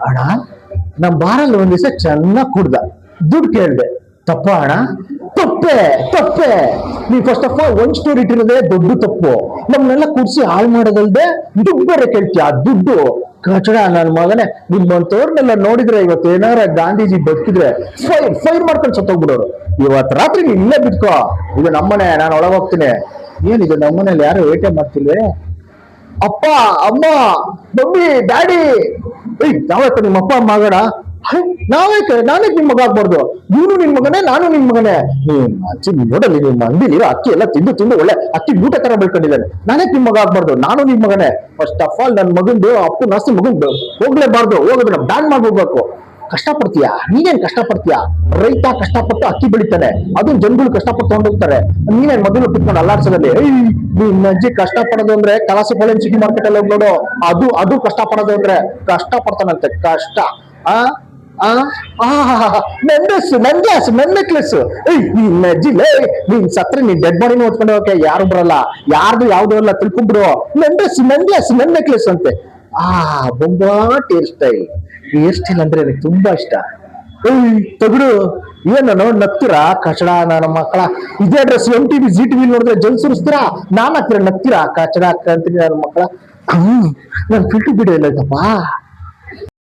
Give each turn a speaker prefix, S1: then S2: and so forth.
S1: ಅಣ್ಣ ನಮ್ ಬಾರಲ್ಲಿ ಒಂದ್ ದಿವಸ ಚೆನ್ನಾಗ್ ಕುಡ್ದ, ದುಡ್ಡು ಕೇಳ್ದೆ. ತಪ್ಪ ಅಣ್ಣ? ತಪ್ಪೆ ತಪ್ಪೆ. ನೀವ್ ಫಸ್ಟ್ ಆಫ್ ಆಲ್ ಒಂದ್ ಸ್ಟೋರಿ ಇಟ್ಟಿರೋದೇ ದೊಡ್ಡ ತಪ್ಪು. ನಮ್ನೆಲ್ಲ ಕುಡ್ಸಿ ಹಾಳು ಮಾಡೋದಲ್ದೆ ದುಡ್ಡು ಬೇರೆ ಕೇಳ್ತೀಯ, ದುಡ್ಡು ಕಚಡ ನನ್ ಮಗನೇ. ನಿಮ್ಮಂತವ್ರನ್ನೆಲ್ಲ ನೋಡಿದ್ರೆ ಇವತ್ತು ಏನಾರ ಗಾಂಧೀಜಿ ಬದುಕಿದ್ರೆ ಫೈರ್ ಮಾಡ್ಕೊಂಡು ಸತ್ತೋಗ್ಬಿಡೋರು. ಇವತ್ ರಾತ್ರಿ ನೀನ್ ಇಲ್ಲೇ ಬಿಟ್ಕೋ, ಇದು ನಮ್ಮನೆ, ನಾನು ಒಳಗ್ ಹೋಗ್ತೀನಿ. ಏನಿದೆ ನಮ್ಮನೇಲಿ ಯಾರು ವೇಟೆ ಮಾಡ್ತಿಲ್ವೇ? ಅಪ್ಪ, ಅಮ್ಮ, ಮಮ್ಮಿ, ಡ್ಯಾಡಿ. ಯಾವತ್ತ ನಿಮ್ಮ ಅಪ್ಪ ಅಮ್ಮ ಆಗೋಣ? ನಾನೇ ನಿಮ್ ಮಗ ಆಗ್ಬಾರ್ದು? ನೀನು ನಿನ್ ಮಗನೇ, ನಾನು ನಿನ್ ಮಗನೇ. ಅಚ್ಚಿ ನೋಡಲ್ಲಿ ನಿಮ್ಮ ಅಂಗಡಿಲಿ ಅಕ್ಕಿ ಎಲ್ಲ ತಿಂದು ತಿಂದು ಒಳ್ಳೆ ಅಕ್ಕಿ ಊಟ ತರ ಬೆಳ್ಕೊಂಡಿದ್ದಾನೆ. ನಾನೇ ನಿಮ್ ಮಗ ಆಗ್ಬಾರ್ದು? ನಾನು ನಿಮ್ ಮಗನೇ. ಫಸ್ಟ್ ಆಫ್ ಆಲ್ ನನ್ ಮಗಂದು ಅಪ್ಪು ನಾಸ್ತಿ ಮಗನ್ ಹೋಗ್ಲೇಬಾರ್ದು, ಹೋಗೋದನ್ನ ಬ್ಯಾನ್ ಮಾಡ್ಬಿಡ್ಬೇಕು. ಕಷ್ಟ ಪಡ್ತೀಯ? ನೀನೇನ್ ಕಷ್ಟ ಪಡ್ತೀಯ? ರೈತ ಕಷ್ಟಪಟ್ಟು ಅಕ್ಕಿ ಬೆಳಿತಾನೆ, ಅದನ್ನ ಜನಗಳು ಕಷ್ಟಪಟ್ಟು ತಗೊಂಡೋಗ್ತಾರೆ. ನೀನೇನ್ ಮೊದಲು ಕುತ್ಕೊಂಡು ಅಲ್ಲಾಡ್ಸೋದಲ್ಲಿ ನಿನ್ನ ಅಜ್ಜಿ ಕಷ್ಟ ಪಡೋದು ಅಂದ್ರೆ ಕಲಾಸಿ ಪಾಳ್ಯಂ ಸಿಟಿ ಮಾರ್ಕೆಟ್ ಅಲ್ಲಿ ಹೋಗಿ ನೋಡು. ಅದು ಕಷ್ಟ ಪಡೋದು ಅಂದ್ರೆ ಕಷ್ಟ ಪಡ್ತಾನಂತೆ, ಕಷ್ಟ. ಆ ಆ ನನ್ ಡ್ರೆಸ್, ನನ್ ಗ್ಲಾಸ್, ನನ್ ನೆಕ್ಲೆಸ್. ನಿನ್ನ ಅಜ್ಜಿ ನೀನ್ ಸತ್ರ ನೀನ್ ಡೆಡ್ ಬಾಡಿನ ಓದ್ಕೊಂಡು ಹೋಗಕ್ಕೆ ಯಾರು ಬರಲ್ಲ, ಯಾರ್ದು ಯಾವ್ದು ಎಲ್ಲ ತಿಳ್ಕೊಂಡ್ಬಿಡು. ನನ್ ಡ್ರೆಸ್, ನನ್ ಗ್ಲಾಸ್, ನನ್ ನೆಕ್ಲೆಸ್ ಅಂತೆ. ಬೊಂಬಾಟ್ ಹೇರ್ ಸ್ಟೈಲ್. ಹೇರ್ ಸ್ಟೈಲ್ ಅಂದ್ರೆ ನನಗೆ ತುಂಬಾ ಇಷ್ಟ. ತಗಡು ಏನು ನಗ್ತೀರಾ ಕಚಡ ನನ್ನ ಮಕ್ಕಳ? ಇದೇ ಡ್ರೆಸ್ MTV ZTV ನೋಡಿದ್ರೆ ಜಲ್ ಸುರಿಸ್ತೀರಾ, ನಾನ್ ಹಾಕ್ತೀರ ನಗ್ತೀರಾ ಕಚಡ ಅಂತೀನಿ ನನ್ನ ಮಕ್ಕಳ. ನನ್ ಫಿಲ್ಟರ್ ಬಿಡೋ ಇಲ್ಲ